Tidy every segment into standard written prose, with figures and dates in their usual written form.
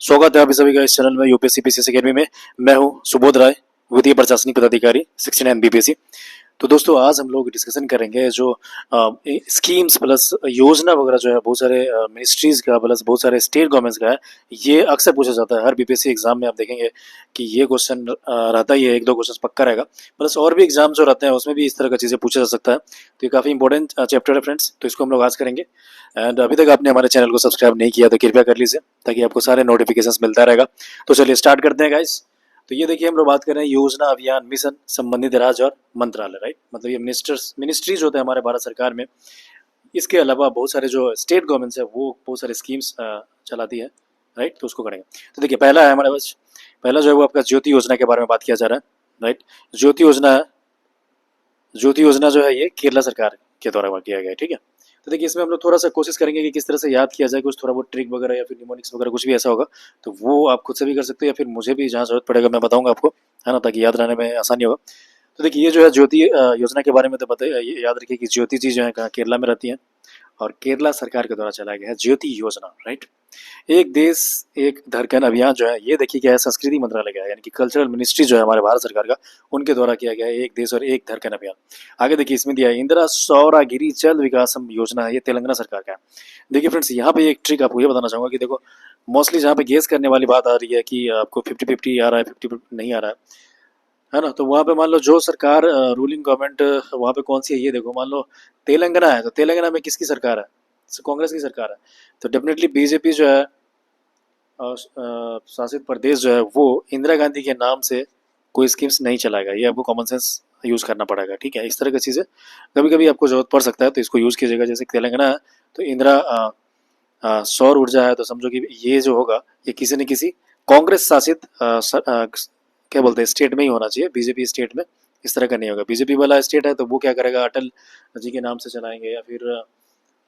स्वागत है आप सभी का इस चैनल में यूपीएससी पीसीएस अकेडमी में। मैं हूं सुबोध राय, वित्तीय प्रशासनिक पदाधिकारी 69 बीपीएससी। तो दोस्तों आज हम लोग डिस्कशन करेंगे जो स्कीम्स प्लस योजना वगैरह जो है बहुत सारे मिनिस्ट्रीज का प्लस बहुत सारे स्टेट गवर्नमेंट्स का है। ये अक्सर पूछा जाता है हर बीपीएससी एग्जाम में। आप देखेंगे कि ये क्वेश्चन रहता ही है, एक दो क्वेश्चन पक्का रहेगा। प्लस और भी एग्जाम जो रहते हैं उसमें भी इस तरह का चीज़ें पूछा जा सकता है। तो ये काफ़ी इंपॉर्टेंट चैप्टर है फ्रेंड्स, तो इसको हम लोग आज करेंगे। एंड अभी तक आपने हमारे चैनल को सब्सक्राइब नहीं किया तो कृपया कर लीजिए ताकि आपको सारे नोटिफिकेशंस मिलता रहेगा। तो चलिए स्टार्ट करते हैं गाइस। तो ये देखिए हम लोग बात कर रहे हैं योजना, अभियान, मिशन, संबंधित राज्य और मंत्रालय, राइट। मतलब ये मिनिस्ट्रीज होते हैं हमारे भारत सरकार में। इसके अलावा बहुत सारे जो स्टेट गवर्नमेंट्स है वो बहुत सारे स्कीम्स चलाती है, राइट। तो उसको करेंगे। तो देखिए पहला है हमारे पास, पहला जो है वो आपका ज्योति योजना के बारे में बात किया जा रहा है, राइट। ज्योति योजना है, ज्योति योजना जो है ये केरला सरकार के द्वारा किया गया है, ठीक है। तो देखिए इसमें हम लोग थोड़ा सा कोशिश करेंगे कि किस तरह से याद किया जाए, कुछ थोड़ा बहुत ट्रिक वगैरह या फिर निमोनिक्स वगैरह कुछ भी ऐसा होगा तो वो आप खुद से भी कर सकते हो या फिर मुझे भी जहाँ जरूरत पड़ेगा मैं बताऊंगा आपको, है ना, ताकि याद रहने में आसानी होगा। तो देखिए ये जो है ज्योति योजना के बारे में तो बताइए, याद रखिए कि ज्योति जी जो है कहाँ केरला में रहती है और केरला सरकार के द्वारा चलाया गया है ज्योति योजना, राइट। एक देश एक धड़कन अभियान जो है ये देखिए क्या है, संस्कृति मंत्रालय का है, यानी कि कल्चरल मिनिस्ट्री जो है हमारे भारत सरकार का, उनके द्वारा किया गया है एक देश और एक धड़कन अभियान। आगे देखिए इसमें दिया है इंदिरा सौरागिरी जल विकासम योजना है, ये तेलंगाना सरकार का है। देखिए फ्रेंड्स यहाँ पे एक ट्रिक आपको ये बताना चाहूंगा कि देखो मोस्टली जहाँ पे गेस करने वाली बात आ रही है कि आपको 50-50 आ रहा है, 50 नहीं आ रहा है ना। तो वहाँ पे मान लो जो सरकार रूलिंग गवर्नमेंट वहाँ पे कौन सी है, ये देखो मान लो तेलंगाना है तो तेलंगाना में किसकी सरकार है, कांग्रेस की सरकार है। तो डेफिनेटली बीजेपी जो है शासित प्रदेश जो है वो इंदिरा गांधी के नाम से कोई स्कीम्स नहीं चलाएगा। ये आपको कॉमन सेंस यूज करना पड़ेगा, ठीक है। इस तरह की चीज़ें कभी कभी आपको जरूरत पड़ सकता है तो इसको यूज कीजिएगा। जैसे तेलंगाना है तो इंदिरा सौर ऊर्जा है, तो समझो कि ये जो होगा ये किसी न किसी कांग्रेस शासित क्या बोलते हैं स्टेट में ही होना चाहिए, बीजेपी स्टेट में इस तरह का नहीं होगा। बीजेपी वाला स्टेट है तो वो क्या करेगा, अटल जी के नाम से चलाएंगे या फिर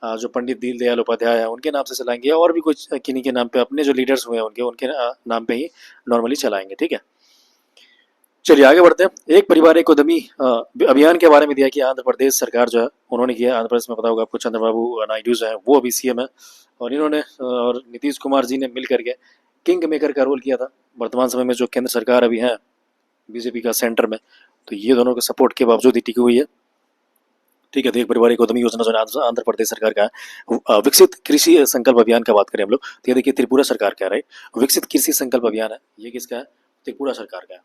जो पंडित दीनदयाल उपाध्याय है उनके नाम से चलाएंगे या और भी कुछ किन्हीं के नाम पे, अपने जो लीडर्स हुए हैं उनके उनके नाम पे ही नॉर्मली चलाएंगे, ठीक है। चलिए आगे बढ़ते हैं। एक परिवार एक उद्यमी अभियान के बारे में दिया कि आंध्र प्रदेश सरकार जो है उन्होंने किया। आंध्र प्रदेश में पता होगा आपको चंद्रबाबू नायडू जो है वो अभी सीएम है और इन्होंने और नीतीश कुमार जी ने मिल करके किंग मेकर का रोल किया था। वर्तमान समय में जो केंद्र सरकार अभी है बीजेपी का सेंटर में, तो ये दोनों के सपोर्ट के बावजूद ही टिकी हुई है, ठीक है। तो एक परिवार एक उद्यमी योजना जो आंध्र प्रदेश सरकार का है। विकसित कृषि संकल्प अभियान का बात करें हम लोग तो ये देखिए त्रिपुरा सरकार का है, राइट। विकसित कृषि संकल्प अभियान है, ये किसका है, त्रिपुरा सरकार का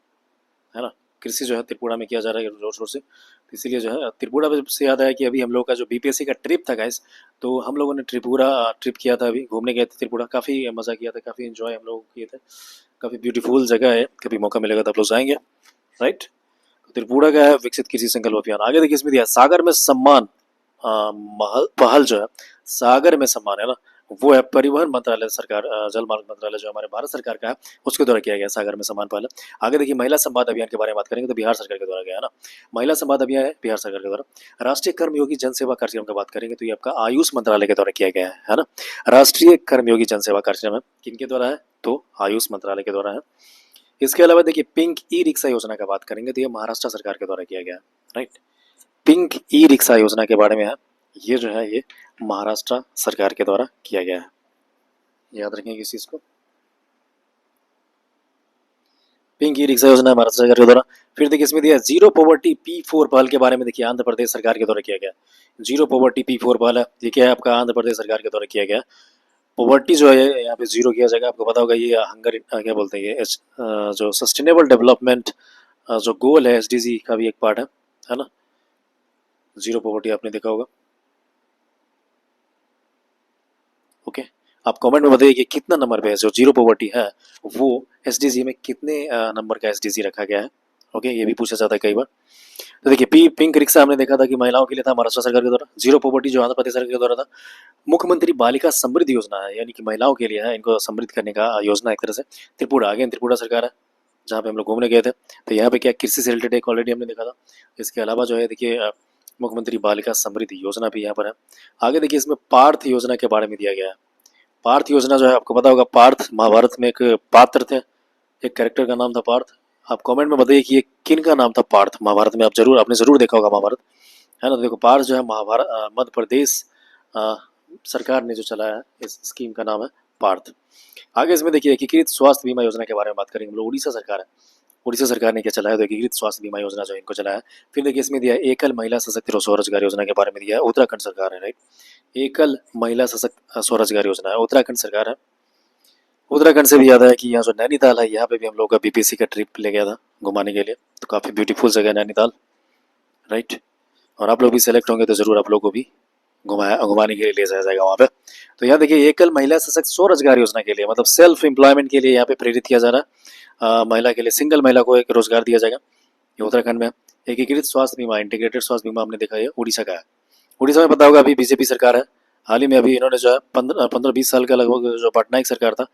है ना। कृषि जो है त्रिपुरा में किया जा रहा है जोर शोर से, तो इसीलिए जो है त्रिपुरा से याद आया कि अभी हम लोग का जो बीपीएससी का ट्रिप था गाइस, तो हम लोगों ने त्रिपुरा ट्रिप किया था, अभी घूमने गए थे त्रिपुरा, काफ़ी मज़ा किया था, काफ़ी इन्जॉय हम लोग किए थे। काफ़ी ब्यूटीफुल जगह है, कभी मौका मिलेगा तो आप लोग जाएंगे, राइट। त्रिपुरा का है विकसित कृषि संकल्प अभियान। आगे देखिए इसमें दिया सागर में सम्मान पहल जो है, सागर में सम्मान है ना, वो है परिवहन मंत्रालय सरकार, जल मार्ग मंत्रालय जो हमारे भारत सरकार का है उसके द्वारा किया गया सागर में सम्मान पहल। आगे देखिए महिला संवाद अभियान के बारे में बात करेंगे तो बिहार सरकार के द्वारा गया है ना, महिला संवाद अभियान है बिहार सरकार के द्वारा। राष्ट्रीय कर्मयोगी जनसेवा कार्यक्रम की बात करेंगे तो ये आपका आयुष मंत्रालय के द्वारा किया गया है ना। राष्ट्रीय कर्मयोगी जनसेवा कार्यक्रम है किनके द्वारा है, तो आयुष मंत्रालय के द्वारा है। इसके अलावा देखिए पिंक ई रिक्शा योजना का बात करेंगे तो ये महाराष्ट्र सरकार के द्वारा किया गया है, राइट। पिंक ई रिक्शा योजना के बारे में है, ये जो है ये महाराष्ट्र सरकार के द्वारा किया गया है, याद रखेंगे इस चीज को। पिंक ई रिक्शा योजना महाराष्ट्र सरकार के द्वारा। फिर देखिए इसमें दिया जीरो पॉवर्टी P4 पहल के बारे में, देखिए आंध्र प्रदेश सरकार के द्वारा किया गया। जीरो पॉवर्टी P4 पहल है, ये क्या है आपका आंध्र प्रदेश सरकार के द्वारा किया गया। पॉवर्टी जो है यहाँ पे जीरो किया जाएगा, आपको पता होगा ये हंगर क्या बोलते हैं ये जो सस्टेनेबल डेवलपमेंट जो गोल है SDG का भी एक पार्ट है ना। जीरो पॉवर्टी आपने देखा होगा, ओके। आप कमेंट में बताइए कि कितना नंबर पे है जो जीरो पॉवर्टी है वो SDG में कितने नंबर का SDG रखा गया है, ओके। ये भी पूछा जाता है कई बार। तो देखिए पिंक रिक्शा हमने देखा था कि महिलाओं के लिए था महाराष्ट्र सरकार के द्वारा। जीरो पॉवर्टी जो आंध्र प्रदेश सरकार के द्वारा था। मुख्यमंत्री बालिका समृद्धि योजना है, यानी कि महिलाओं के लिए है, इनको समृद्ध करने का योजना एक तरह से। त्रिपुरा, अगेन त्रिपुरा सरकार है जहाँ पे हम लोग घूमने गए थे, तो यहाँ पे क्या कृषि से रिलेटेड एक ऑलरेडी हमने देखा था। इसके अलावा जो है देखिए मुख्यमंत्री बालिका समृद्धि योजना भी यहाँ पर है। आगे देखिए इसमें पार्थ योजना के बारे में दिया गया है। पार्थ योजना जो है आपको पता होगा, पार्थ महाभारत में एक पात्र थे, एक कैरेक्टर का नाम था पार्थ। आप कमेंट में बताइए कि ये किन का नाम था पार्थ महाभारत में, आपने जरूर देखा होगा महाभारत, है ना। देखो पार्थ जो है महाभारत मध्य प्रदेश सरकार ने जो चलाया है, इस स्कीम का नाम है पार्थ। आगे इसमें देखिए एकीकृत स्वास्थ्य बीमा योजना के बारे में बात करेंगे हम लोग। उड़ीसा सरकार है, उड़ीसा सरकार ने क्या चलाया, तो एकीकृत स्वास्थ्य बीमा योजना जो है इनको चलाया। फिर देखिए इसमें दिया है एकल महिला सशक्त स्वरोजगार योजना के बारे में दिया है, उत्तराखंड सरकार है, राइट। एकल महिला सशक्त स्वरोजगार योजना है, उत्तराखंड सरकार है। उत्तराखंड से भी याद है कि यहाँ जो नैनीताल है, यहाँ पे भी हम लोग का बीपीसी का ट्रिप ले गया था घुमाने के लिए, तो काफ़ी ब्यूटीफुल जगह है नैनीताल, राइट। और आप लोग भी सेलेक्ट होंगे तो ज़रूर आप लोग को भी घुमाने के लिए ले जाया जाएगा वहाँ पे। तो यहाँ देखिए एकल महिला सशक्त स्वरोजगार योजना के लिए, मतलब सेल्फ एम्प्लॉयमेंट के लिए यहाँ पे प्रेरित किया जा रहा है। महिला के लिए, सिंगल महिला को एक रोजगार दिया जाएगा, ये उत्तराखंड में है। एकीकृत स्वास्थ्य बीमा, इंटीग्रेटेड स्वास्थ्य बीमा हमने देखा है उड़ीसा का है। उड़ीसा में पता होगा अभी बीजेपी सरकार है, हाल ही में अभी इन्होंने जो है 15-20 साल का लगभग जो पटनायक सरकार था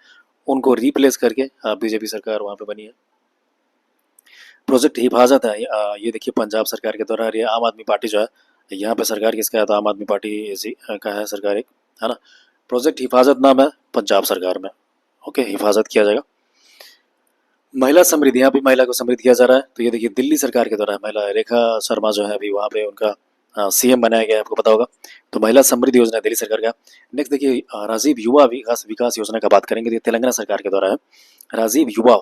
उनको रिप्लेस करके बीजेपी सरकार वहाँ पे बनी है। प्रोजेक्ट हिफाजत है, ये देखिए पंजाब सरकार के द्वारा, ये आम आदमी पार्टी जो है, यहाँ पे सरकार किसका है, तो आम आदमी पार्टी का है सरकार एक, है ना। प्रोजेक्ट हिफाजत नाम है पंजाब सरकार में, ओके, हिफाजत किया जाएगा। महिला समृद्धि, यहाँ भी महिला को समृद्ध किया जा रहा है, तो ये देखिए दिल्ली सरकार के द्वारा महिला रेखा शर्मा जो है अभी वहाँ पे उनका सीएम बनाया गया है, आपको पता होगा। तो महिला समृद्धि योजना दिल्ली सरकार का। नेक्स्ट देखिए राजीव युवा विकास विकास योजना का बात करेंगे, तो ये तेलंगाना सरकार के द्वारा है, राजीव युवा।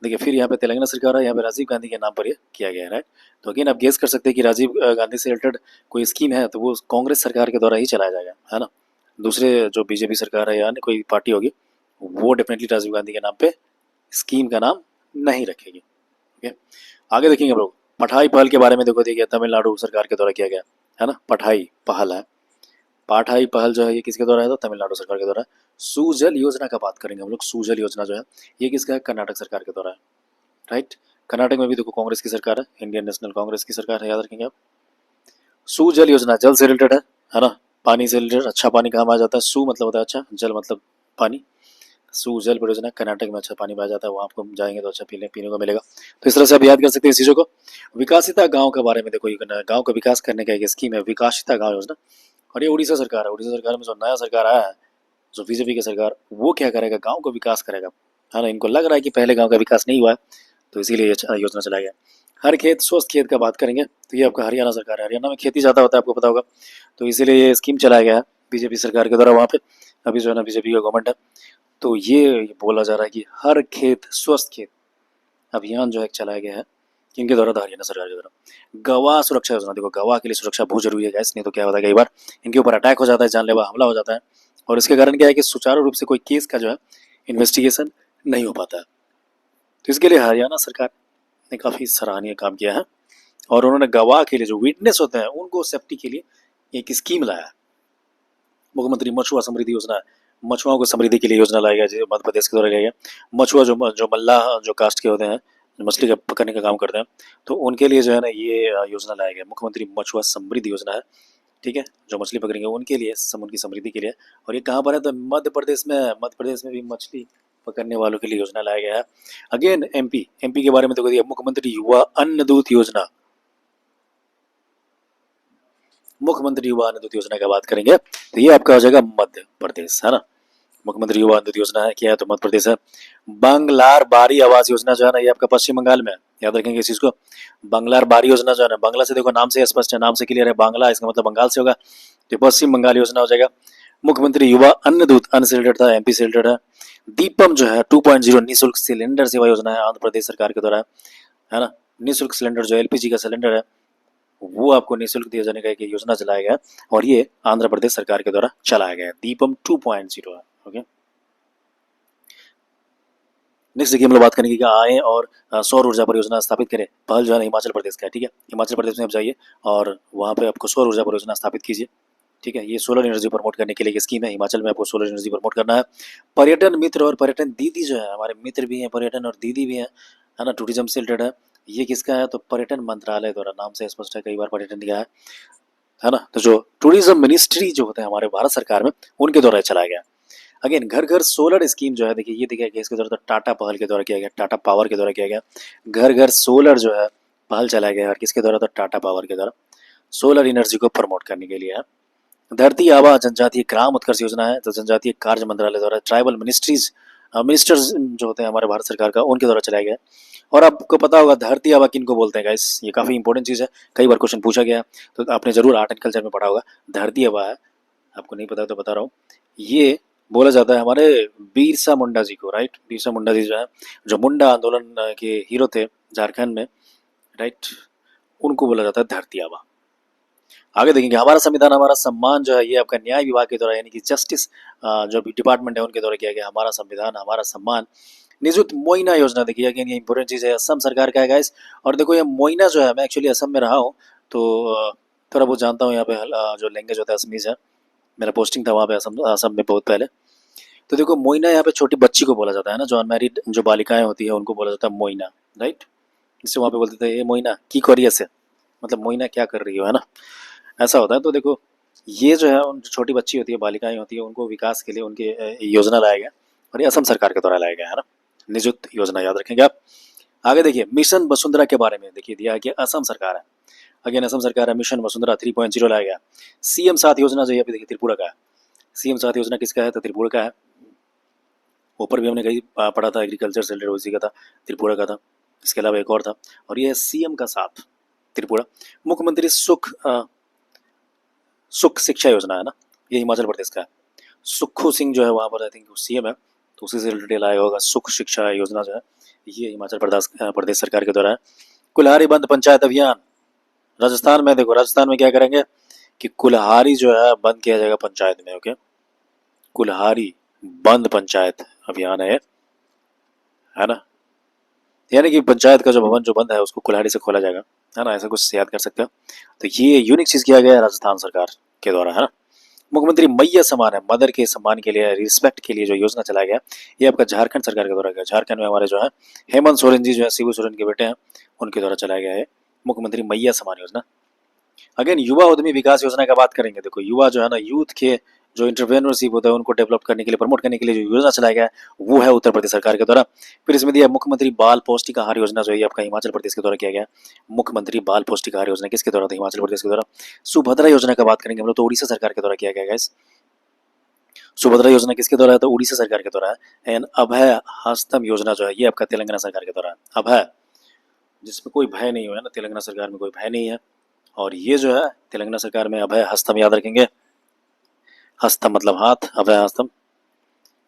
देखिए फिर यहाँ पे तेलंगाना सरकार है, यहाँ पे राजीव गांधी के नाम पर ये किया गया है, राइट। तो अगेन आप गेस कर सकते हैं कि राजीव गांधी से रिलेटेड कोई स्कीम है तो वो कांग्रेस सरकार के द्वारा ही चलाया जाएगा, है ना। दूसरे जो बीजेपी सरकार है या कोई पार्टी होगी वो डेफिनेटली राजीव गांधी के नाम पे स्कीम का नाम नहीं रखेगी, ओके। आगे देखेंगे हम लोग पढ़ाई पहल के बारे में। देखो देखिए तमिलनाडु सरकार के द्वारा किया गया है ना, पढ़ाई पहल है। पढ़ाई पहल जो है ये किसके द्वारा है, तो तमिलनाडु सरकार के द्वारा। सुजल योजना का बात करेंगे हम लोग। सुजल योजना जो है ये किसका है, कर्नाटक सरकार के द्वारा है, राइट। कर्नाटक में भी देखो कांग्रेस की सरकार है, इंडियन नेशनल कांग्रेस की सरकार है, याद रखेंगे आप। सुजल योजना जल से रिलेटेड है ना, पानी से रिलेटेड। अच्छा पानी कहाँ पाया जाता है, सु मतलब होता है अच्छा, जल मतलब पानी। सुजल परियोजना कर्नाटक में अच्छा पानी पाया जाता है, वहाँ आपको जाएंगे तो अच्छा पीने को मिलेगा। तो इस तरह से आप याद कर सकते हैं इस चीज़ों को। विकासिता गांव के बारे में देखो, ये गांव का विकास करने का एक स्कीम है विकासिता गांव योजना, और ये उड़ीसा सरकार है। उड़ीसा सरकार में जो नया सरकार आया है, जो बीजेपी की सरकार, वो क्या करेगा, गांव को विकास करेगा, है ना। इनको लग रहा है कि पहले गांव का विकास नहीं हुआ है, तो इसीलिए ये योजना चलाया गया। हर खेत स्वस्थ खेत का बात करेंगे, तो ये आपका हरियाणा सरकार है। हरियाणा में खेती ज़्यादा होता है, आपको पता होगा, तो इसीलिए ये स्कीम चलाया गया है बीजेपी सरकार के द्वारा वहाँ पे। अभी जो है ना बीजेपी का गवर्नमेंट है, तो ये बोला जा रहा है कि हर खेत स्वस्थ खेत अभियान जो है चलाया गया है, किनके द्वारा, तो हरियाणा सरकार के द्वारा। गवाह सुरक्षा योजना, देखो गवाह के लिए सुरक्षा बहुत जरूरी है गैस, नहीं तो क्या होता है कई बार इनके ऊपर अटैक हो जाता है, जानलेवा हमला हो जाता है, और इसके कारण क्या है कि सुचारू रूप से कोई केस का जो है इन्वेस्टिगेशन नहीं हो पाता है। तो इसके लिए हरियाणा सरकार ने काफ़ी सराहनीय काम किया है, और उन्होंने गवाह के लिए जो विटनेस होते हैं उनको सेफ्टी के लिए एक स्कीम लाया है। मुख्यमंत्री मछुआ समृद्धि योजना है, मछुआओं को समृद्धि के लिए योजना लाया गया, जो मध्य प्रदेश के द्वारा लिया गया। मछुआ जो मल्लाह जो कास्ट के होते हैं, जो मछली का पकड़ने का काम करते हैं, तो उनके लिए जो है ना ये योजना लाया गया, मुख्यमंत्री मछुआ समृद्धि योजना है, ठीक है। जो मछली पकड़ेंगे उनके लिए, उनकी समृद्धि के लिए। और ये कहाँ पर है, तो मध्य प्रदेश में भी मछली पकड़ने वालों के लिए योजना लाया गया है। अगेन एमपी के बारे में देखो, मुख्यमंत्री युवा अन्न दूत योजना, मुख्यमंत्री युवा अन्न दूत योजना की बात करेंगे तो ये आपका हो जाएगा मध्य प्रदेश, है ना। मुख्यमंत्री युवा अन्न दूत योजना है, क्या है, तो मध्य प्रदेश है। बंगलार बारी आवास योजना जो है ना, ये आपका पश्चिम बंगाल में है, याद रखेंगे इस चीज को। बंगलार बारी योजना जो है ना, बांग्ला से देखो नाम से स्पष्ट है, नाम से क्लियर है, बांग्ला इसका मतलब बंगाल से होगा, तो पश्चिम बंगाल योजना हो जाएगा। मुख्यमंत्री युवा अन्न दूत, अन्न से रिलेटेड था, एमपी से रिलेटेड है। दीपम जो है 2.0 निःशुल्क सिलेंडर सेवा योजना है, आंध्र प्रदेश सरकार के द्वारा, है ना। निःशुल्क सिलेंडर जो एलपीजी का सिलेंडर है वो आपको निःशुल्क दिया जाने का एक योजना चलाया गया, और ये आंध्र प्रदेश सरकार के द्वारा चलाया गया। दीपम 2.0 है, ओके। नेक्स्ट देखिए हम लोग बात करेंगे कि आए और सौर ऊर्जा परियोजना स्थापित करें, पहल जो है हिमाचल प्रदेश का है, ठीक है। हिमाचल प्रदेश में आप जाइए और वहाँ पे आपको सौर ऊर्जा परियोजना स्थापित कीजिए, ठीक है। ये सोलर एनर्जी प्रमोट करने के लिए स्कीम है, हिमाचल में आपको सोलर एनर्जी प्रमोट करना है। पर्यटन मित्र और पर्यटन दीदी जो है, हमारे मित्र भी हैं पर्यटन और दीदी भी हैं, है ना, टूरिज्म से रिलेटेड है। ये किसका है, तो पर्यटन मंत्रालय द्वारा, नाम से स्पष्ट है, कई बार पर्यटन दिया है ना। तो जो टूरिज्म मिनिस्ट्री जो होते हैं हमारे भारत सरकार में, उनके द्वारा चलाया गया। अगेन घर घर सोलर स्कीम जो है, देखिए ये देखिए इसके द्वारा तो टाटा पहल के द्वारा किया गया, टाटा पावर के द्वारा किया गया। घर घर सोलर जो है पहल चलाया गया, और किसके द्वारा, तो टाटा पावर के द्वारा सोलर एनर्जी को प्रमोट करने के लिए है। धरती आबा जनजातीय ग्राम उत्कर्ष योजना है, तो जनजातीय कार्य मंत्रालय द्वारा, ट्राइबल मिनिस्टर्स जो होते हैं हमारे भारत सरकार का, उनके द्वारा चलाया गया। और आपको पता होगा धरती आबा किनको बोलते हैं गाइस, ये काफ़ी इंपॉर्टेंट चीज़ है, कई बार क्वेश्चन पूछा गया, तो आपने जरूर आर्ट एंड कल्चर में पढ़ा होगा। धरती आबा है, आपको नहीं पता तो बता रहा हूँ, ये बोला जाता है हमारे बिरसा मुंडा जी को, राइट। बिरसा मुंडा जी जो है, जो मुंडा आंदोलन के हीरो थे झारखंड में, राइट, उनको बोला जाता है धरती आबा। आगे देखेंगे, हमारा संविधान हमारा सम्मान जो है ये आपका न्याय विभाग के द्वारा यानी कि जस्टिस जो भी डिपार्टमेंट है उनके द्वारा किया गया। हमारा संविधान हमारा सम्मान। निजुत मोइना योजना, देखिए अगेन ये इंपॉर्टेंट चीज़ है, असम सरकार का है गाइस। और देखो ये मोइना जो है, मैं एक्चुअली असम में रहा हूँ तो थोड़ा बहुत जानता हूँ यहाँ पे जो लैंग्वेज होता है असमीज है। मेरा पोस्टिंग था वहाँ पे असम असम में बहुत पहले। तो देखो मोइना यहाँ पे छोटी बच्ची को बोला जाता है ना, जो अनमैरिड जो बालिकाएं होती है उनको बोला जाता है मोइना, राइट। जिससे वहाँ पे बोलते थे ये मोइना की कोरिया से, मतलब मोइना क्या कर रही हो, है ना, ऐसा होता है। तो देखो ये जो है उन जो छोटी बच्ची होती है बालिकाएं होती है उनको विकास के लिए उनके योजना लाया गया, और ये असम सरकार के द्वारा लाया गया है ना, निजुत योजना, याद रखेंगे आप। आगे देखिए मिशन वसुंधरा के बारे में देखिए दिया है कि असम सरकार है, अगेन असम सरकार है, मिशन वसुंधरा 3.0 लाया गया। सीएम साथ योजना जो है अभी देखिए त्रिपुरा का है। सीएम साथ योजना किसका है, तो त्रिपुरा का है। ऊपर भी हमने कहीं पढ़ा था, एग्रीकल्चर से रिलेटेड उसी का था, त्रिपुरा का था। इसके अलावा एक और था, और ये है सीएम का साथ त्रिपुरा। मुख्यमंत्री सुख शिक्षा योजना है ना, ये हिमाचल प्रदेश का है। सुखू सिंह जो है वहाँ पर आई थिंक सीएम है, तो उसी से रिलेटेड आया होगा। सुख शिक्षा योजना जो है ये हिमाचल प्रदेश सरकार के द्वारा है। कुल्हारी बंद पंचायत अभियान, राजस्थान में देखो, राजस्थान में क्या करेंगे कि कुल्हारी जो है बंद किया जाएगा पंचायत में, ओके। कुल्हारी बंद पंचायत अभियान है ना, यानी कि पंचायत का जो भवन जो बंद है उसको कुल्हाड़ी से खोला जाएगा, है ना, ऐसा कुछ याद कर सकते हो। तो ये यूनिक चीज किया गया है राजस्थान सरकार के द्वारा, है ना। मुख्यमंत्री मैया सम्मान है, मदर के सम्मान के लिए, रिस्पेक्ट के लिए जो योजना चलाया गया, ये आपका झारखंड सरकार के द्वारा गया। झारखंड में हमारे जो है हेमंत सोरेन जी जो है शिबू सोरेन के बेटे हैं, उनके द्वारा चलाया गया है मुख्यमंत्री मैया सम्मान योजना। अगेन युवा उद्यमी विकास योजना का बात करेंगे, देखो युवा जो है ना, यूथ के जो इंटरप्रेन्योरशिप होता है उनको डेवलप करने के लिए, प्रमोट करने के लिए जो योजना चलाया गया है वो है उत्तर प्रदेश सरकार के द्वारा। फिर इसमें दिया मुख्यमंत्री बाल पौष्टिक आहार योजना जो है आपका हिमाचल प्रदेश के द्वारा किया गया। मुख्यमंत्री बाल पौष्टिक आहार योजना किसके द्वारा था, हिमाचल प्रदेश के द्वारा। सुभद्रा योजना का बात करेंगे हम लोग तो उड़ीसा सरकार के द्वारा किया गया है। सुभद्रा योजना किसके द्वारा है, तो उड़ीसा सरकार के द्वारा है। एंड अभय हस्तम योजना जो है ये आपका तेलंगाना सरकार के द्वारा है। अभय जिसमें कोई भय नहीं है ना, तेलंगाना सरकार में कोई भय नहीं है। और ये जो है तेलंगाना सरकार में अभय हस्तम, याद रखेंगे, हस्तम मतलब हाथ, अभय हस्तम,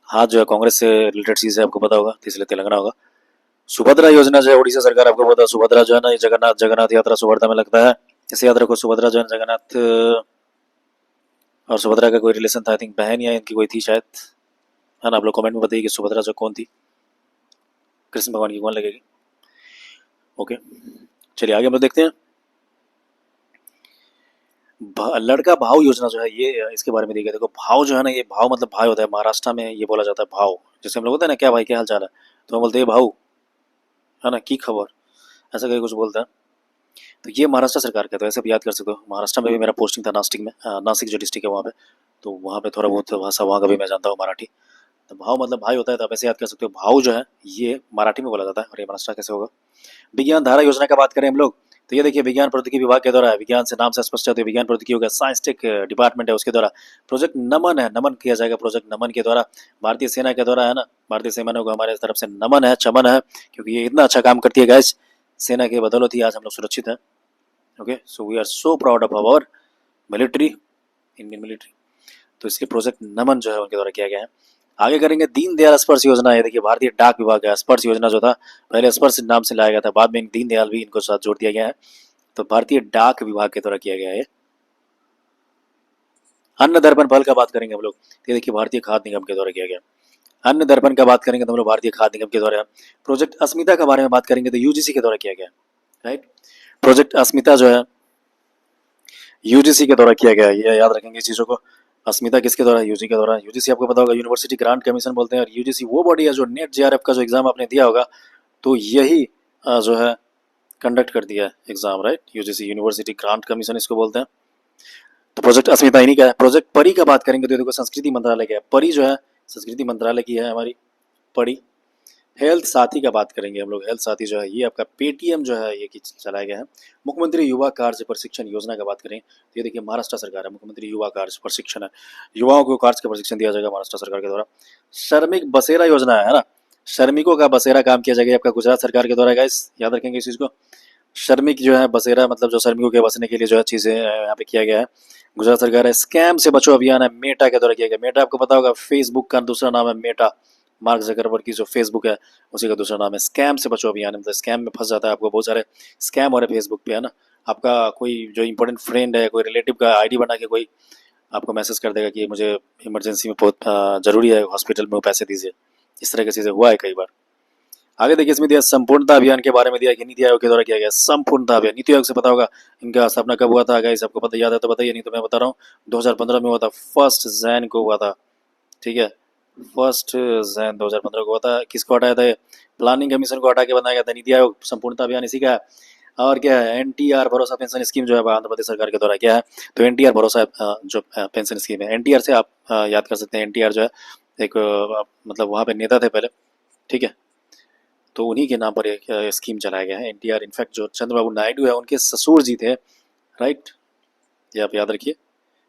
हाथ जो है कांग्रेस से रिलेटेड चीज है, आपको पता होगा, तो इसलिए तेलंगाना होगा। सुभद्रा योजना जो है उड़ीसा सरकार, आपको पता है सुभद्रा जो है ना, ये जगन्नाथ जगन्नाथ यात्रा सुभद्रा में लगता है, इसे याद रखो। सुभद्रा जो है जगन्नाथ और सुभद्रा का कोई रिलेशन था, आई थिंक बहन या इनकी कोई थी शायद, है ना। आप लोग कमेंट में बताइए कि सुभद्रा जो कौन थी, कृष्ण भगवान की कौन लगेगी, ओके। चलिए आगे हम लोग देखते हैं। लड़का भाव योजना जो है ये इसके बारे में देखिए। देखो भाव जो है ना, ये भाव मतलब भाई होता है, महाराष्ट्र में ये बोला जाता है भाव। जैसे हम लोग होते हैं ना, क्या भाई क्या हाल चाल है, तो हम बोलते हैं भाऊ, है ना, की खबर, ऐसा करके कुछ बोलता है। तो ये महाराष्ट्र सरकार का, तो ऐसे भी याद कर सकते हो। महाराष्ट्र में भी मेरा पोस्टिंग था, नासिक में, नासिक जो डिस्ट्रिक्ट है वहाँ पे, तो वहाँ पे थोड़ा बहुत भाषा वहाँ का भी मैं जानता हूँ, मराठी। तो भाव मतलब भाई होता है, तो आप ऐसे याद कर सकते हो। भाव जो है ये मराठी में बोला जाता है, और ये महाराष्ट्र कैसे होगा। विज्ञान धारा योजना का बात करें हम लोग, तो ये देखिए विज्ञान प्रौद्योगिकी विभाग के द्वारा है। विज्ञान से नाम से स्पष्ट है, तो विज्ञान प्रौद्योगिकी होगा, साइंस टेक डिपार्टमेंट है उसके द्वारा। प्रोजेक्ट नमन है, नमन किया जाएगा प्रोजेक्ट नमन के द्वारा, भारतीय सेना के द्वारा, है ना। भारतीय सेना को हमारे तरफ से नमन है, चमन है, क्योंकि ये इतना अच्छा काम करती है गाइस। सेना के बदौलत ही आज हम लोग सुरक्षित हैं, okay. So we are so proud of our military, Indian military. तो इसलिए प्रोजेक्ट नमन जो है उनके द्वारा किया गया है। आगे करेंगे दीनदयाल स्पर्श योजना है, देखिए भारतीय डाक विभाग का स्पर्श योजना जो था, पहले स्पर्श नाम से लाया गया था, बाद में दीनदयाल भी इनको साथ जोड़ दिया गया है, तो भारतीय डाक विभाग के द्वारा किया गया है। अन्न दर्पण पहल का बात करेंगे हम लोग, ये देखिए भारतीय खाद्य निगम के द्वारा किया गया। अन्न दर्पण का बात करेंगे तो हम लोग भारतीय खाद्य निगम के द्वारा। प्रोजेक्ट अस्मिता के बारे में बात करेंगे तो यूजीसी के द्वारा किया गया, राइट। प्रोजेक्ट अस्मिता जो है यूजीसी के द्वारा किया गया, ये याद रखेंगे इस चीजों को। अस्मिता किसके द्वारा, यूजी के द्वारा। यूजीसी आपको पता होगा यूनिवर्सिटी ग्रांट कमीशन बोलते हैं, और यूजीसी वो बॉडी है जो नेट जेआरएफ का जो एग्जाम आपने दिया होगा, तो यही जो है कंडक्ट कर दिया exam, right. UGC university grant commission इसको बोलते हैं। तो प्रोजेक्ट अस्मिता इन्हीं का है। प्रोजेक्ट परी का बात करेंगे तो देखो संस्कृति मंत्रालय का है, परी जो है संस्कृति मंत्रालय की है हमारी परी। हेल्थ साथी का बात करेंगे हम लोग, हेल्थ साथी जो है ये आपका पेटीएम जो है ये चलाया गया है। मुख्यमंत्री युवा कार्य प्रशिक्षण योजना का बात करें तो ये देखिए महाराष्ट्र सरकार है, मुख्यमंत्री युवा कार्य प्रशिक्षण है, युवाओं को कार्य का प्रशिक्षण दिया जाएगा महाराष्ट्र सरकार के द्वारा। श्रमिक बसेरा योजना है ना, श्रमिकों का बसेरा काम किया जाएगा आपका गुजरात सरकार के द्वारा, गाइस याद रखेंगे इस चीज को। श्रमिक जो है बसेरा मतलब जो श्रमिकों के बसने के लिए जो है चीजें यहाँ पे किया गया है। गुजरात सरकार है स्कैम से बचो अभियान है मेटा के द्वारा किया गया। मेटा आपको पता होगा फेसबुक का दूसरा नाम है मेटा, मार्क जकरबर्ग की जो फेसबुक है उसी का दूसरा नाम है। स्कैम से बचो अभियान, मतलब स्कैम में फंस जाता है, आपको बहुत सारे स्कैम हो रहे फेसबुक पे, है ना। आपका कोई जो इंपॉर्टेंट फ्रेंड है, कोई रिलेटिव का आईडी बना के कोई आपको मैसेज कर देगा कि मुझे इमरजेंसी में बहुत जरूरी है, हॉस्पिटल में वो पैसे दीजिए। इस तरह की चीजें हुआ है कई बार। आगे देखिए इसमें दिया संपूर्णता अभियान के बारे में दिया कि नीति आयोग के द्वारा किया गया संपूर्णता अभियान। नीति आयोग से पता होगा इनका स्थापना कब हुआ था, गाइस आपको पता याद है तो बताइए, नहीं तो मैं बता रहा हूँ 2015 में हुआ था, 1 जैन को हुआ था, ठीक है। 1 जैन 2015 को हुआ था। किसको हटाया था, प्लानिंग कमीशन को हटा के बनाया गया था नीति आयोग। संपूर्णता अभियान इसी का है। और क्या है, एनटीआर भरोसा पेंशन स्कीम जो है आंध्र प्रदेश सरकार के द्वारा क्या है, तो एनटीआर भरोसा जो पेंशन स्कीम है, एनटीआर से आप याद कर सकते हैं। एनटीआर जो है एक मतलब वहाँ पे नेता थे पहले, ठीक है, तो उन्हीं के नाम पर एक स्कीम चलाया गया है एनटीआर। इनफैक्ट जो चंद्रबाबू नायडू है उनके ससुर जी थे, राइट, ये आप याद रखिए,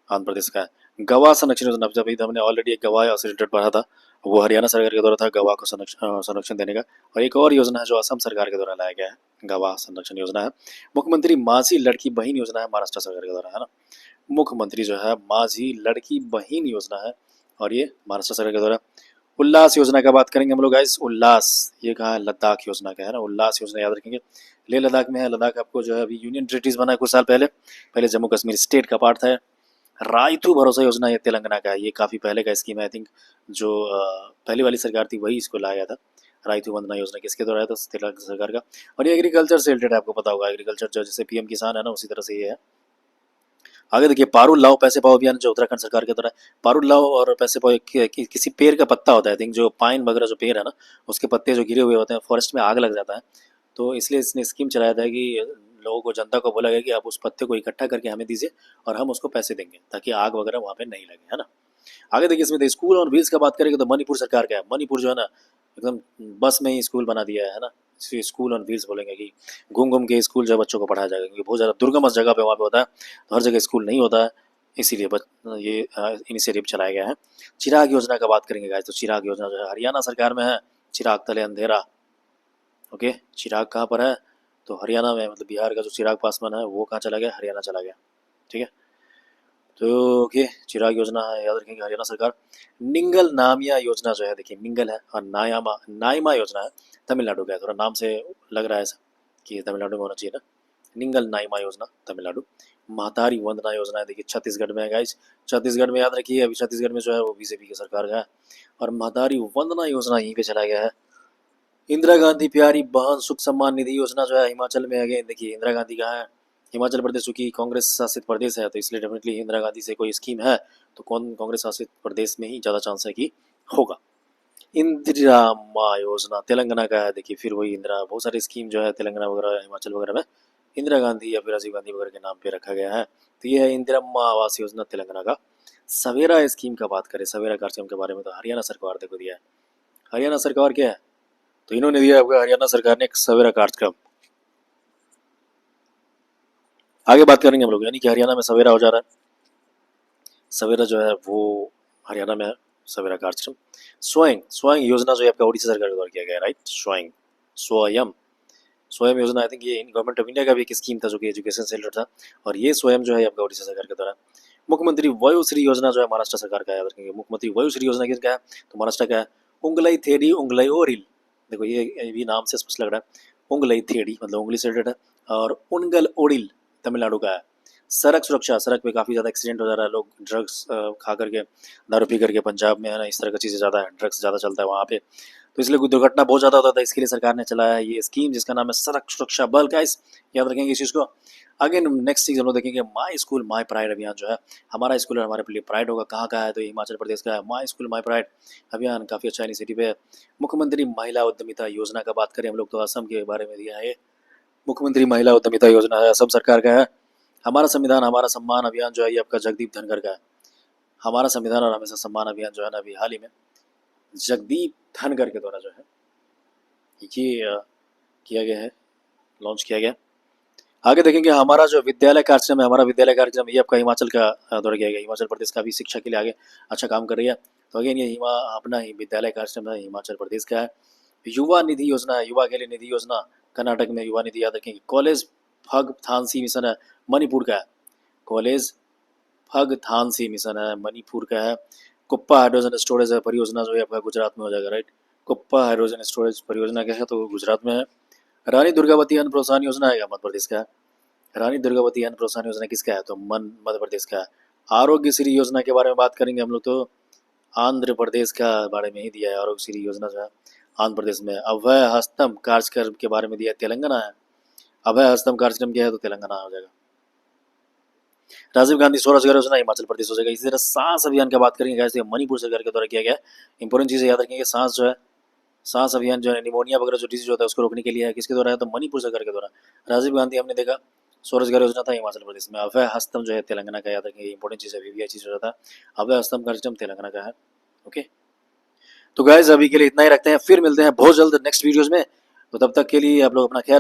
आंध्र प्रदेश का है। गवाह संरक्षण योजना, जब हमने ऑलरेडी एक गवाह से रिलेटेड पढ़ा था, वो हरियाणा सरकार के द्वारा था, गवाह को संरक्षण देने का। और एक और योजना है जो असम सरकार के द्वारा लाया गया है, गवाह संरक्षण योजना है। मुख्यमंत्री माझी लड़की बहन योजना है महाराष्ट्र सरकार के द्वारा, है ना। मुख्यमंत्री जो है माझी लड़की बहन योजना है और ये महाराष्ट्र सरकार के द्वारा। उल्लास योजना का बात करेंगे हम लोग गाइस। उल्लास ये कहा है, लद्दाख योजना का है ना। उल्लास योजना याद रखेंगे, लेह लद्दाख में है। लद्दाख आपको जो है अभी यूनियन टेरिटरीज बना है कुछ साल पहले, पहले जम्मू कश्मीर स्टेट का पार्ट था। रायतू भरोसा योजना ये तेलंगाना का है, ये काफ़ी पहले का स्कीम है। आई थिंक जो पहली वाली सरकार थी वही इसको लाया था। रायतू वंदना योजना किसके द्वारा आया था, तेलंगाना सरकार का। और ये एग्रीकल्चर से रिलेटेड है, आपको पता होगा एग्रीकल्चर जो जैसे पीएम किसान है ना, उसी तरह से ये है। आगे देखिए पारुल लाओ पैसे पाओ अभियान जो उत्तराखंड सरकार के द्वारा। पारुल लाओ और पैसे पाओ किसी पेड़ का पत्ता होता है, आई थिंक जो पाइन वगैरह जो पेड़ है ना, उसके पत्ते जो गिरे हुए होते हैं, फॉरेस्ट में आग लग जाता है, तो इसलिए इसने स्कीम चलाया था कि लोगों को, जनता को बोला गया कि आप उस पत्ते को इकट्ठा करके हमें दीजिए और हम उसको पैसे देंगे ताकि आग वगैरह वहाँ पे नहीं लगे, है ना। आगे देखिए इसमें स्कूल और व्हील्स का बात करेंगे तो मणिपुर सरकार का है। मणिपुर जो है ना एकदम बस में ही स्कूल बना दिया है ना। स्कूल ऑन व्हील्स बोलेंगे कि घूम घूम के स्कूल जो है बच्चों को पढ़ाया जाएगा, क्योंकि बहुत ज़्यादा दुर्गम जगह पे वहाँ पे होता है, तो हर जगह स्कूल नहीं होता है, इसीलिए ये इनिशिएटिव चलाया गया है। चिराग योजना का बात करेंगे गाइस, तो चिराग योजना जो है हरियाणा सरकार में है। चिराग तले अंधेरा, ओके। चिराग कहाँ पर है, तो हरियाणा में, मतलब बिहार का जो चिराग पासवान है वो कहाँ चला गया, हरियाणा चला गया, ठीक है। तो ओके, चिराग योजना है, याद रखेंगे हरियाणा सरकार। निंगल नामिया योजना जो है, देखिए निंगल है और नायामा नाइमा योजना है, तमिलनाडु का है। थोड़ा नाम से लग रहा है ऐसा कि तमिलनाडु में होना चाहिए ना। निंगल नाइमा योजना तमिलनाडु। महतारी वंदना योजना है, देखिए छत्तीसगढ़ में है गाइस। छत्तीसगढ़ में याद रखिए, अभी छत्तीसगढ़ में जो है वो बीजेपी की सरकार का है। और महतारी वंदना योजना यहीं पे चला गया है। इंदिरा गांधी प्यारी बहन सुख सम्मान निधि योजना जो है हिमाचल में, अगेन देखिए इंदिरा गांधी का है। हिमाचल प्रदेश चूंकि कांग्रेस शासित प्रदेश है, तो इसलिए डेफिनेटली इंदिरा गांधी से कोई स्कीम है तो कौन, कांग्रेस शासित प्रदेश में ही ज़्यादा चांस है कि होगा। इंदिरा माँ योजना तेलंगाना का है, देखिए फिर वही इंदिरा, बहुत सारी स्कीम जो है तेलंगाना वगैरह हिमाचल वगैरह में इंदिरा गांधी या फिर राजीव गांधी वगैरह के नाम पे रखा गया है। तो ये है इंदिरा माँ आवास योजना तेलंगाना का। सवेरा स्कीम का बात करें, सवेरा कार्यक्रम के बारे में, तो हरियाणा सरकार देखो दिया है। हरियाणा सरकार क्या है, तो इन्होंने दिया आपका हरियाणा सरकार ने एक सवेरा कार्यक्रम। आगे बात करेंगे हम लोग, यानी कि हरियाणा में सवेरा हो जा रहा है। सवेरा जो है वो हरियाणा में है, सवेरा कार्यक्रम। स्वयं स्वयं योजना जो है आपका उड़ीसा सरकार के द्वारा किया गया है, राइट। स्वयं स्वयं स्वयं योजना, आई थिंक ये गवर्नमेंट ऑफ इंडिया का भी एक स्कीम था जो कि एजुकेशन से रिलेटेड था, और ये स्वयं जो है आपका उड़ीसा सरकार के द्वारा। मुख्यमंत्री वयोश्री योजना जो है महाराष्ट्र सरकार का, याद रखेंगे मुख्यमंत्री वयोश्री योजना किसका है, तो महाराष्ट्र का है। उंगलई थेडी उंगलई ओरिल, देखो ये भी नाम से स्पष्ट लग रहा है। उंगलई थेडी मतलब उंगली से रिलेटेड है, और उनगल ओडिल तमिलनाडु का है। सड़क सुरक्षा, सड़क पे काफ़ी ज़्यादा एक्सीडेंट हो जा रहा है, लोग ड्रग्स खा करके, दारू पी करके, पंजाब में है ना इस तरह की चीज़ें ज़्यादा है, ड्रग्स ज़्यादा चलता है वहाँ पे, तो इसलिए कोई दुर्घटना बहुत ज़्यादा होता था, इसके लिए सरकार ने चलाया है ये स्कीम जिसका नाम है सड़क सुरक्षा बल। गाइस याद रखेंगे इस चीज़ को। आगे नेक्स्ट चीज़ हम लोग देखेंगे माई स्कूल माई प्राइड अभियान जो है, हमारा स्कूल हमारे लिए प्राइड होगा। कहाँ का है, तो हिमाचल प्रदेश का है। माई स्कूल माई प्राइड अभियान काफ़ी अच्छा इनिशिएटिव है। मुख्यमंत्री महिला उद्यमिता योजना का बात करें हम लोग, तो असम के बारे में दिया है। मुख्यमंत्री महिला उद्यमिता योजना है, असम सरकार का है। हमारा संविधान हमारा सम्मान अभियान जो है ये आपका जगदीप धनखड़ का है। हमारा संविधान और हमेशा सम्मान अभियान जो है ना, अभी हाल ही में जगदीप धनखड़ के द्वारा जो है ये किया गया है, लॉन्च किया गया। आगे देखेंगे हमारा जो विद्यालय कार्यक्रम है, हमारा विद्यालय कार्यक्रम ये आपका हिमाचल का द्वारा किया गया। हिमाचल प्रदेश का भी शिक्षा के लिए आगे अच्छा काम कर रही है, तो अगेन ये अपना ही विद्यालय कार्यक्रम है, हिमाचल प्रदेश का है। युवा निधि योजना है, युवा के लिए निधि योजना कर्नाटक में, युवा निधि याद रखेंगे। कॉलेज फग थानसी मिशन है, मणिपुर का है। कॉलेज फगथानसी मिशन है, मणिपुर का है। कुप्पा हाइड्रोजन स्टोरेज परियोजना जो है आपका गुजरात में हो जाएगा, राइट। कुप्पा हाइड्रोजन स्टोरेज परियोजना क्या है, तो गुजरात में है। रानी दुर्गावती अन्न प्रोत्साहन योजना है मध्य प्रदेश का। रानी दुर्गावती अन्न प्रोत्साहन योजना किसका है, तो मध्य प्रदेश का है। आरोग्य श्री योजना के बारे में बात करेंगे हम लोग, तो आंध्र प्रदेश का बारे में ही दिया है। आरोग्य श्री योजना जो है आंध्र प्रदेश में। अभय हस्तम कार्यक्रम के बारे में दिया है, तेलंगाना है। अभय हस्तम कार्यक्रम क्या है, तो तेलंगाना हो जाएगा। राजीव गांधी स्वरोजगार योजना हिमाचल प्रदेश हो जाएगा। इसी तरह सांस अभियान की बात करेंगे गाइस, ये मणिपुर सरकार के द्वारा किया गया। इंपॉर्टेंट चीजें याद रखेंगे, सांस जो है, सांस अभियान जो है निमोनिया वगैरह जो डिजीज होता है उसको रोकने के लिए है, किसके द्वारा है, तो मणिपुर सरकार के द्वारा। राजीव गांधी हमने देखा स्वरोजगार योजना था हिमाचल प्रदेश में। अभय हस्तम जो है तेलंगाना का, याद रखेंगे इंपॉर्टेंट चीज है, वीवीआई चीज हो जाता है। अभय हस्तम कार्यक्रम तेलंगाना का है। ओके, तो गाइस अभी के लिए इतना ही रखते हैं, फिर मिलते हैं बहुत जल्द नेक्स्ट वीडियोस में। तो तब तक के लिए आप लोग अपना ख्याल